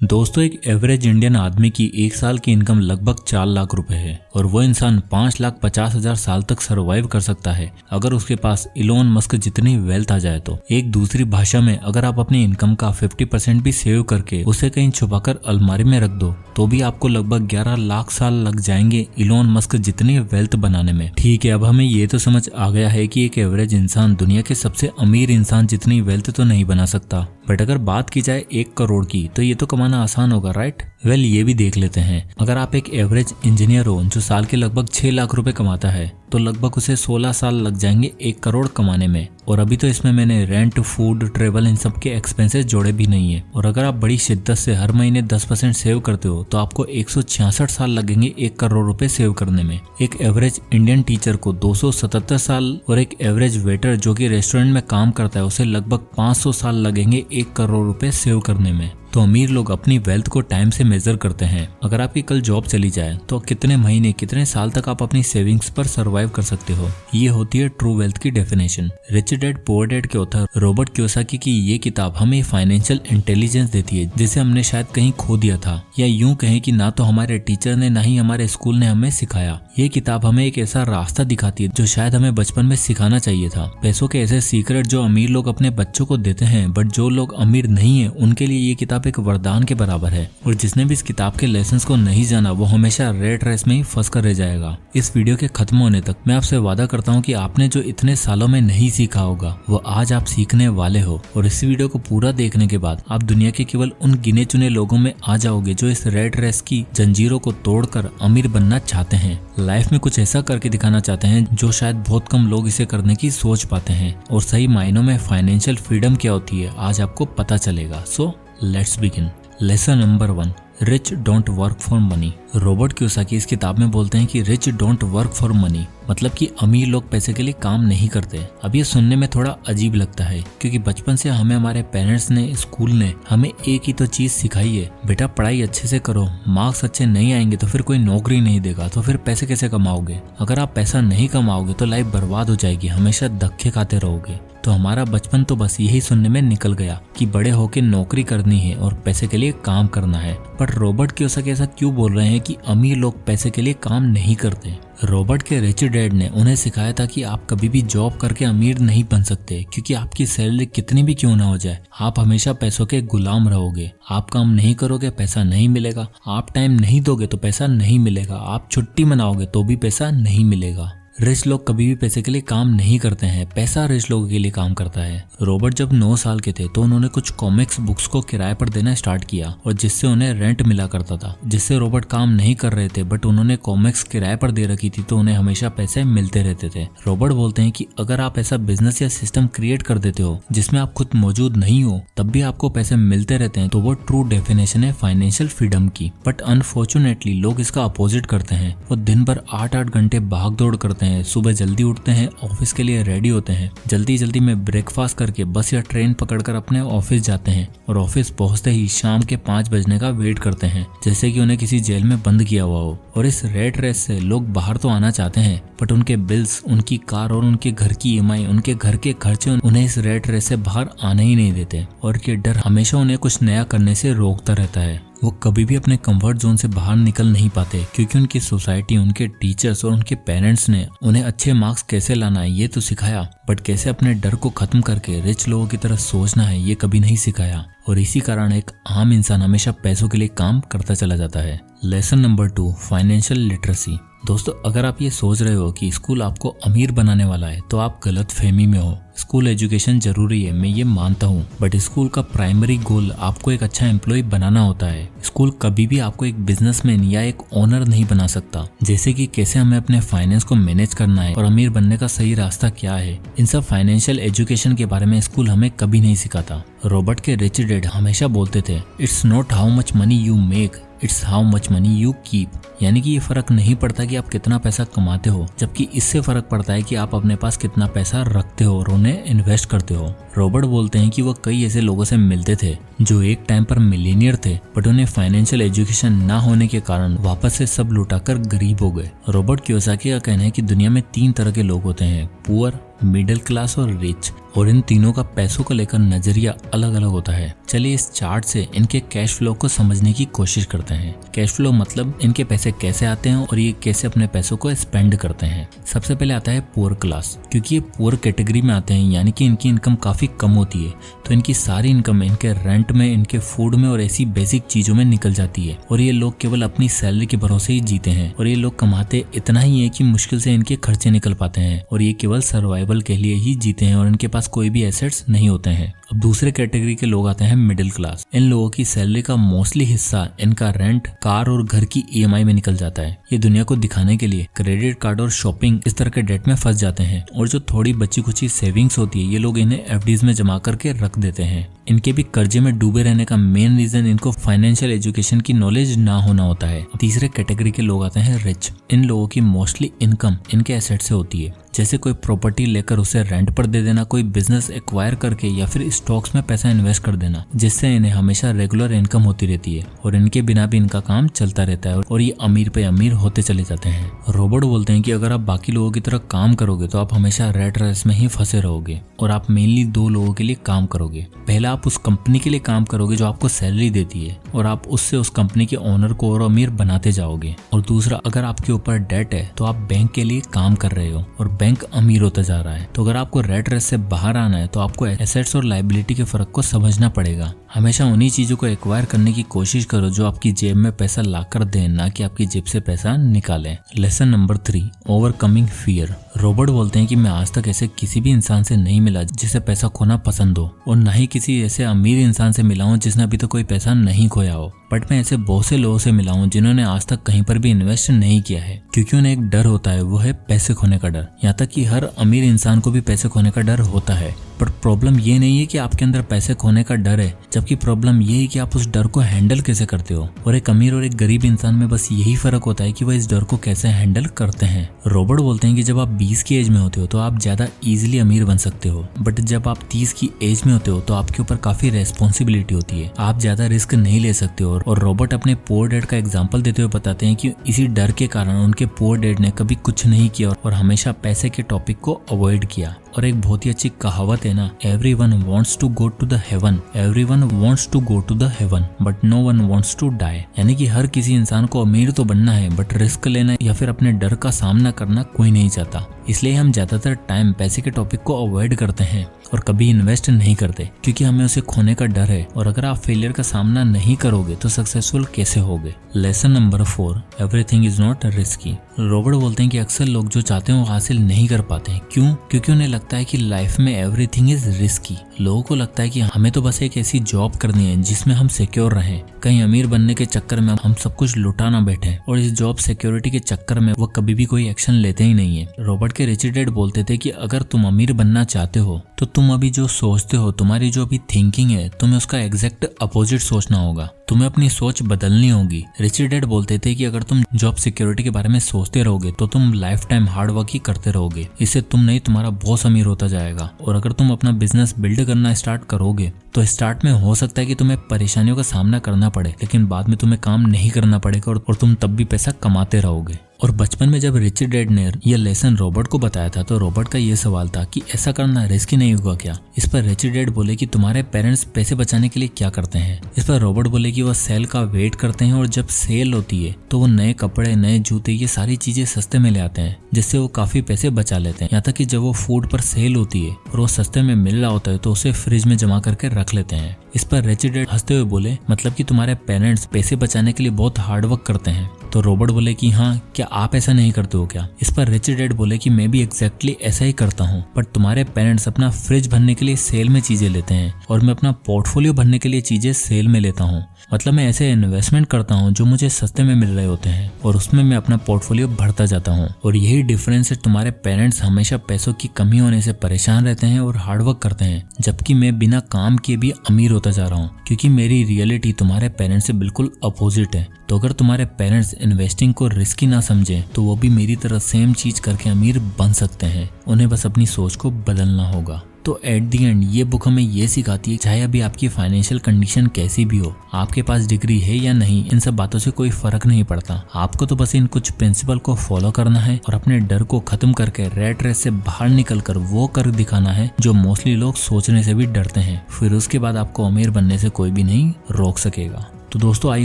दोस्तों, एक average Indian आदमी की एक साल की इनकम लगभग 4 लाख रुपए है और वो इंसान 5,50,000 साल तक सरवाइव कर सकता है अगर उसके पास इलोन मस्क जितनी वेल्थ आ जाए तो। एक दूसरी भाषा में, अगर आप अपनी इनकम का 50% भी सेव करके उसे कहीं छुपाकर अलमारी में रख दो तो भी आपको लगभग 11 लाख साल लग जाएंगे इलोन मस्क जितनी वेल्थ बनाने में। ठीक है, अब हमें ये तो समझ आ गया है कि एक एवरेज इंसान दुनिया के सबसे अमीर इंसान जितनी वेल्थ तो नहीं बना सकता, बट अगर बात की जाए 1 करोड़ की तो ये तो कमाना आसान होगा, राइट? वेल, ये भी देख लेते हैं। अगर आप एक एवरेज इंजीनियर हो जो साल के लगभग 6 लाख रुपए कमाता है तो लगभग उसे 16 साल लग जाएंगे 1 करोड़ कमाने में। और अभी तो इसमें मैंने रेंट, फूड, ट्रेवल इन सब के एक्सपेंसेस जोड़े भी नहीं है। और अगर आप बड़ी शिद्दत से हर महीने 10% सेव करते हो तो आपको 166 साल लगेंगे 1 करोड़ रुपए सेव करने में। एक एवरेज इंडियन टीचर को 277 साल और एक एवरेज वेटर जो कि रेस्टोरेंट में काम करता है उसे लगभग 500 साल लगेंगे 1 करोड़ रुपए सेव करने में। तो अमीर लोग अपनी वेल्थ को टाइम से मेजर करते हैं। अगर आपकी कल जॉब चली जाए तो कितने महीने, कितने साल तक आप अपनी सेविंग्स पर सरवाइव कर सकते हो। ये होती है ट्रू वेल्थ की definition. Rich dad poor dad के ऑथर रॉबर्ट कियोसाकी की ये किताब हमें फाइनेंशियल इंटेलिजेंस देती है जिसे हमने शायद कहीं खो दिया था, या यूं कहें कि ना तो हमारे टीचर ने ना ही हमारे स्कूल ने हमें सिखाया। ये किताब हमें एक ऐसा रास्ता दिखाती है जो शायद हमें बचपन में सिखाना चाहिए था। पैसों के ऐसे सीक्रेट जो अमीर लोग अपने बच्चों को देते हैं, बट जो लोग अमीर नहीं है उनके लिए ये किताब एक वरदान के बराबर है। और जिसने भी इस किताब के लेसन्स को नहीं जाना वो हमेशा रेट रेस में ही फंस कर रह जाएगा। इस वीडियो के खत्म होने तक मैं आपसे वादा करता हूँ कि आपने जो इतने सालों में नहीं सीखा होगा वो आज आप सीखने वाले हो। और इस वीडियो को पूरा देखने के बाद आप दुनिया के केवल उन गिने चुने लोगों में आ जाओगे जो इस रेट रेस की जंजीरों को तोड़कर अमीर बनना चाहते हैं, लाइफ में कुछ ऐसा करके दिखाना चाहते हैं जो शायद बहुत कम लोग इसे करने की सोच पाते हैं। और सही मायनों में फाइनेंशियल फ्रीडम क्या होती है आज आपको पता चलेगा। So let's begin. Lesson number 1, rich don't work for money. Robert Kiyosaki इस किताब में बोलते हैं कि rich don't work for money मतलब कि अमीर लोग पैसे के लिए काम नहीं करते। अब ये सुनने में थोड़ा अजीब लगता है क्योंकि बचपन से हमें हमारे पेरेंट्स ने, स्कूल ने हमें एक ही तो चीज सिखाई है, बेटा पढ़ाई अच्छे से करो, मार्क्स अच्छे नहीं आएंगे तो फिर कोई नौकरी नहीं देगा, तो फिर पैसे कैसे कमाओगे? अगर आप पैसा नहीं कमाओगे तो लाइफ बर्बाद हो जाएगी, हमेशा धक्के खाते रहोगे। तो हमारा बचपन तो बस यही सुनने में निकल गया कि बड़े होके नौकरी करनी है और पैसे के लिए काम करना है। पर रॉबर्ट कियोसाकी ऐसा क्यों बोल रहे हैं कि अमीर लोग पैसे के लिए काम नहीं करते? रॉबर्ट के रिच डैड ने उन्हें सिखाया था कि आप कभी भी जॉब करके अमीर नहीं बन सकते, क्योंकि आपकी सैलरी कितनी भी क्यों ना हो जाए आप हमेशा पैसों के गुलाम रहोगे। आप काम नहीं करोगे पैसा नहीं मिलेगा, आप टाइम नहीं दोगे तो पैसा नहीं मिलेगा, आप छुट्टी मनाओगे तो भी पैसा नहीं मिलेगा। रिच लोग कभी भी पैसे के लिए काम नहीं करते हैं, पैसा रिच लोगों के लिए काम करता है। रॉबर्ट जब 9 साल के थे तो उन्होंने कुछ कॉमिक्स बुक्स को किराए पर देना स्टार्ट किया और जिससे उन्हें रेंट मिला करता था, जिससे रॉबर्ट काम नहीं कर रहे थे बट उन्होंने कॉमिक्स किराए पर दे रखी थी तो उन्हें हमेशा पैसे मिलते रहते थे। रॉबर्ट बोलते हैं कि अगर आप ऐसा बिजनेस या सिस्टम क्रिएट कर देते हो जिसमें आप खुद मौजूद नहीं हो तब भी आपको पैसे मिलते रहते हैं तो वो ट्रू डेफिनेशन है फाइनेंशियल फ्रीडम की। बट अनफॉर्चुनेटली लोग इसका अपोजिट करते हैं। वो दिन भर 8-8 घंटे भाग दौड़ करते हैं, सुबह जल्दी उठते हैं, ऑफिस के लिए रेडी होते हैं, जल्दी जल्दी में ब्रेकफास्ट करके बस या ट्रेन पकड़कर अपने ऑफिस जाते हैं और ऑफिस पहुंचते ही शाम के 5 बजने का वेट करते हैं जैसे कि उन्हें किसी जेल में बंद किया हुआ हो। और इस रेट रेस से लोग बाहर तो आना चाहते हैं बट उनके बिल्स, उनकी कार और उनके घर की EMI, उनके घर के खर्चे उन्हें इस रेट रेस से बाहर आने ही नहीं देते। और ये डर हमेशा उन्हें कुछ नया करने से रोकता रहता है। वो कभी भी अपने कंफर्ट जोन से बाहर निकल नहीं पाते क्योंकि उनकी सोसाइटी, उनके टीचर्स और उनके पेरेंट्स ने उन्हें अच्छे मार्क्स कैसे लाना है ये तो सिखाया, बट कैसे अपने डर को खत्म करके रिच लोगों की तरह सोचना है ये कभी नहीं सिखाया। और इसी कारण एक आम इंसान हमेशा पैसों के लिए काम करता चला जाता है। Lesson number 2, financial literacy. दोस्तों, अगर आप ये सोच रहे हो कि स्कूल आपको अमीर बनाने वाला है तो आप गलत फहमी में हो। स्कूल एजुकेशन जरूरी है, मैं ये मानता हूँ, बट स्कूल का प्राइमरी गोल आपको एक अच्छा एम्प्लॉय बनाना होता है। स्कूल कभी भी आपको एक बिजनेसमैन या एक ओनर नहीं बना सकता। जैसे कि कैसे हमें अपने फाइनेंस को मैनेज करना है और अमीर बनने का सही रास्ता क्या है, इन सब फाइनेंशियल एजुकेशन के बारे में स्कूल हमें कभी नहीं सिखाता। रॉबर्ट के रिच डैड हमेशा बोलते थे, it's not how much money you make, it's how much money you keep. यानी कि ये फर्क नहीं पड़ता कि आप कितना पैसा कमाते हो, जबकि इससे फर्क पड़ता है कि आप अपने पास कितना पैसा रखते हो और उन्हें इन्वेस्ट करते हो। रॉबर्ट बोलते हैं कि वो कई ऐसे लोगों से मिलते थे जो एक टाइम पर मिलियनियर थे बट उन्हें फाइनेंशियल एजुकेशन ना होने के कारण वापस से सब लुटाकर गरीब हो गए। रॉबर्ट कियोसाकी का कहना है कि दुनिया में 3 तरह के लोग होते हैं, पुअर, मिडिल क्लास और रिच, और इन तीनों का पैसों को लेकर नजरिया अलग अलग होता है। चलिए इस चार्ट से इनके कैश फ्लो को समझने की कोशिश करते हैं। कैश फ्लो मतलब इनके पैसे कैसे आते हैं और ये कैसे अपने पैसों को स्पेंड करते हैं। सबसे पहले आता है पुअर क्लास, क्योंकि ये पुअर कैटेगरी में आते हैं, यानी कि इनकी इनकम काफी कम होती है, तो इनकी सारी इनकम इनके रेंट में, इनके फूड में और ऐसी बेसिक चीजों में निकल जाती है। और ये लोग केवल अपनी सैलरी के भरोसे ही जीते हैं, और ये लोग कमाते इतना ही है कि मुश्किल से इनके खर्चे निकल पाते हैं, और ये केवल सर्वाइवल के लिए ही जीते हैं, और इनके पास कोई भी एसेट्स नहीं होते हैं। अब दूसरे कैटेगरी के लोग आते हैं मिडिल क्लास। इन लोगों की सैलरी का मोस्टली हिस्सा इनका रेंट, कार और घर की ईएमआई में निकल जाता है। ये दुनिया को दिखाने के लिए क्रेडिट कार्ड और शॉपिंग इस तरह के डेट में फंस जाते हैं, और जो थोड़ी बची कुची सेविंग्स होती है ये लोग इन्हें एफडीज में जमा करके रख देते हैं। इनके भी कर्जे में डूबे रहने का मेन रीजन इनको फाइनेंशियल एजुकेशन की नॉलेज ना होना होता है। तीसरे कैटेगरी के लोग आते हैं रिच। इन लोगों की मोस्टली इनकम इनके एसेट से होती है, जैसे कोई प्रॉपर्टी लेकर उसे रेंट पर दे देना, कोई बिजनेस एक्वायर करके या फिर स्टॉक्स में पैसा इन्वेस्ट कर देना, जिससे इन्हें हमेशा रेगुलर इनकम होती रहती है, और इनके बिना भी इनका काम चलता रहता है, और ये अमीर पे अमीर होते चले जाते हैं। रॉबर्ट बोलते हैं कि अगर आप बाकी लोगों की तरह काम करोगे तो आप हमेशा रेट रेस में ही फंसे रहोगे, और आप मेनली दो लोगों के लिए काम करोगे। पहला, आप उस कंपनी के लिए काम करोगे जो आपको सैलरी देती है, और आप उससे उस कंपनी के ओनर को और अमीर बनाते जाओगे। और दूसरा, अगर आपके ऊपर डेट है तो आप बैंक के लिए काम कर रहे हो और बैंक अमीर होता जा रहा है। तो अगर आपको रेट रेस से बाहर आना है तो आपको एसेट्स और लायबिलिटी के फर्क को समझना पड़ेगा। हमेशा उन्हीं चीजों को एक्वायर करने की कोशिश करो जो आपकी जेब में पैसा लाकर दें, ना कि आपकी जेब से पैसा निकालें। Lesson number 3, overcoming fear. Robert बोलते हैं कि मैं आज तक ऐसे किसी भी इंसान से नहीं मिला जिसे पैसा खोना पसंद हो, और न ही किसी ऐसे अमीर इंसान से मिला हूं जिसने अभी तक कोई पैसा नहीं खोया हो। बट मैं ऐसे बहुत से लोगों से मिला हूं जिन्होंने आज तक कहीं पर भी इन्वेस्ट नहीं किया है, क्योंकि उन्हें एक डर होता है, वो है पैसे खोने का डर। यहाँ तक कि हर अमीर इंसान को भी पैसे खोने का डर होता है। बट प्रॉब्लम ये नहीं है कि आपके अंदर पैसे खोने का डर है, जबकि प्रॉब्लम ये है कि आप उस डर को हैंडल कैसे करते हो। और एक अमीर और एक गरीब इंसान में बस यही फर्क होता है कि वह इस डर को कैसे हैंडल करते हैं। रॉबर्ट बोलते हैं कि जब आप 20 की एज में होते हो तो आप ज्यादा इजीली अमीर बन सकते हो, बट जब आप 30 की एज में होते हो तो आपके ऊपर काफी रेस्पॉन्सिबिलिटी होती है, आप ज्यादा रिस्क नहीं ले सकते हो। और रॉबर्ट अपने पुअर डैड का एग्जाम्पल देते हुए बताते हैं कि इसी डर के कारण उनके पुअर डैड ने कभी कुछ नहीं किया और हमेशा पैसे के टॉपिक को अवॉइड किया। और एक बहुत ही अच्छी कहावत है ना, everyone wants to go to the heaven, everyone wants to go to the heaven but no one wants to die. यानी कि हर किसी इंसान को अमीर तो बनना है, बट रिस्क लेना या फिर अपने डर का सामना करना कोई नहीं चाहता। इसलिए हम ज्यादातर टाइम पैसे के टॉपिक को अवॉइड करते हैं और कभी इन्वेस्ट नहीं करते, क्योंकि हमें उसे खोने का डर है। और अगर आप फेलियर का सामना नहीं करोगे तो सक्सेसफुल कैसे होगे। Lesson number 4, everything is not risky. Robert बोलते हैं कि अक्सर लोग जो चाहते हैं वो हासिल नहीं कर पाते हैं। क्यों? क्योंकि उन्हें लगता है कि लाइफ में एवरीथिंग इज रिस्की। लोगों को लगता है कि हमें तो बस एक ऐसी जॉब करनी है जिसमें हम सिक्योर रहें, कहीं अमीर बनने के चक्कर में हम सब कुछ लुटा ना बैठे, और इस जॉब सिक्योरिटी के चक्कर में वो कभी भी कोई एक्शन लेते ही नहीं है। रॉबर्ट के रिच डैड बोलते थे कि अगर तुम अमीर बनना चाहते हो तो तुम अभी जो सोचते हो, तुम्हारी जो अभी थिंकिंग है, तुम्हें उसका एग्जैक्ट अपोजिट सोचना होगा, तुम्हें अपनी सोच बदलनी होगी। रिच डैड बोलते थे कि अगर तुम जॉब सिक्योरिटी के बारे में सोचते रहोगे तो तुम लाइफ टाइम हार्ड वर्क ही करते रहोगे, इससे तुम नहीं तुम्हारा बॉस अमीर होता जाएगा। और अगर तुम अपना बिजनेस बिल्ड करना स्टार्ट करोगे तो स्टार्ट में हो सकता है कि तुम्हें परेशानियों का सामना करना पड़े, लेकिन बाद में तुम्हें काम नहीं करना पड़ेगा और तुम तब भी पैसा कमाते रहोगे। और बचपन में जब रिच डैड ने यह लेसन रॉबर्ट को बताया था तो रॉबर्ट का ये सवाल था कि ऐसा करना रिस्की नहीं होगा क्या। इस पर रिच डैड बोले कि तुम्हारे पेरेंट्स पैसे बचाने के लिए क्या करते हैं। इस पर रॉबर्ट बोले कि वह सेल का वेट करते हैं और जब सेल होती है तो वो नए कपड़े, नए जूते, ये सारी चीजें सस्ते में ले आते हैं, जिससे वो काफी पैसे बचा लेते हैं। यहाँ तक कि जब वो फूड पर सेल होती है और वो सस्ते में मिल रहा होता है तो उसे फ्रिज में जमा करके रख लेते हैं। इस पर रिच डैड हंसते हुए बोले, मतलब कि तुम्हारे पेरेंट्स पैसे बचाने के लिए बहुत हार्ड वर्क करते हैं। तो रॉबर्ट बोले कि हाँ, क्या आप ऐसा नहीं करते हो क्या। इस पर रिच डैड बोले कि मैं भी एग्जैक्टली ऐसा ही करता हूँ, बट तुम्हारे पेरेंट्स अपना फ्रिज भरने के लिए सेल में चीजें लेते हैं और मैं अपना पोर्टफोलियो भरने के लिए चीजें सेल में लेता हूँ। मतलब मैं ऐसे इन्वेस्टमेंट करता हूँ जो मुझे सस्ते में मिल रहे होते हैं और उसमें मैं अपना पोर्टफोलियो भरता जाता हूँ। और यही डिफरेंस है, तुम्हारे पेरेंट्स हमेशा पैसों की कमी होने से परेशान रहते हैं और हार्डवर्क करते हैं, जबकि मैं बिना काम किए भी अमीर होता जा रहा हूँ, क्योंकि मेरी रियलिटी तुम्हारे पेरेंट्स से बिल्कुल अपोजिट है। तो अगर तुम्हारे पेरेंट्स इन्वेस्टिंग को रिस्की ना समझें तो वो भी मेरी तरह सेम चीज करके अमीर बन सकते हैं, उन्हें बस अपनी सोच को बदलना होगा। तो एट दी एंड ये बुक हमें ये सिखाती है, चाहे अभी आपकी फाइनेंशियल कंडीशन कैसी भी हो, आपके पास डिग्री है या नहीं, इन सब बातों से कोई फर्क नहीं पड़ता। आपको तो बस इन कुछ प्रिंसिपल को फॉलो करना है और अपने डर को खत्म करके रेट रेस से बाहर निकलकर वो कर दिखाना है जो मोस्टली लोग सोचने से भी डरते हैं। फिर उसके बाद आपको अमीर बनने से कोई भी नहीं रोक सकेगा। तो दोस्तों आई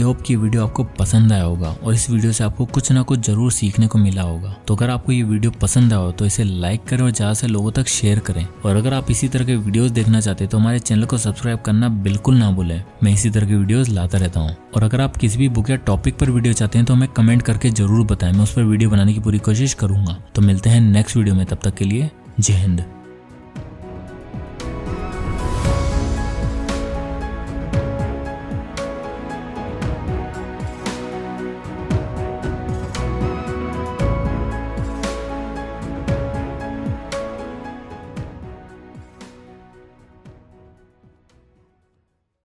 होप कि ये वीडियो आपको पसंद आया होगा और इस वीडियो से आपको कुछ ना कुछ जरूर सीखने को मिला होगा। तो अगर आपको ये वीडियो पसंद आया हो तो इसे लाइक करें और ज्यादा से लोगों तक शेयर करें। और अगर आप इसी तरह के वीडियोस देखना चाहते हैं तो हमारे चैनल को सब्सक्राइब करना बिल्कुल ना भूलें। मैं इसी तरह के वीडियोस लाता रहता हूँ। और अगर आप किसी भी बुक या टॉपिक पर वीडियो चाहते हैं तो हमें कमेंट करके जरूर बताएं, मैं उस पर वीडियो बनाने की पूरी कोशिश करूंगा। तो मिलते हैं नेक्स्ट वीडियो में, तब तक के लिए जय हिंद।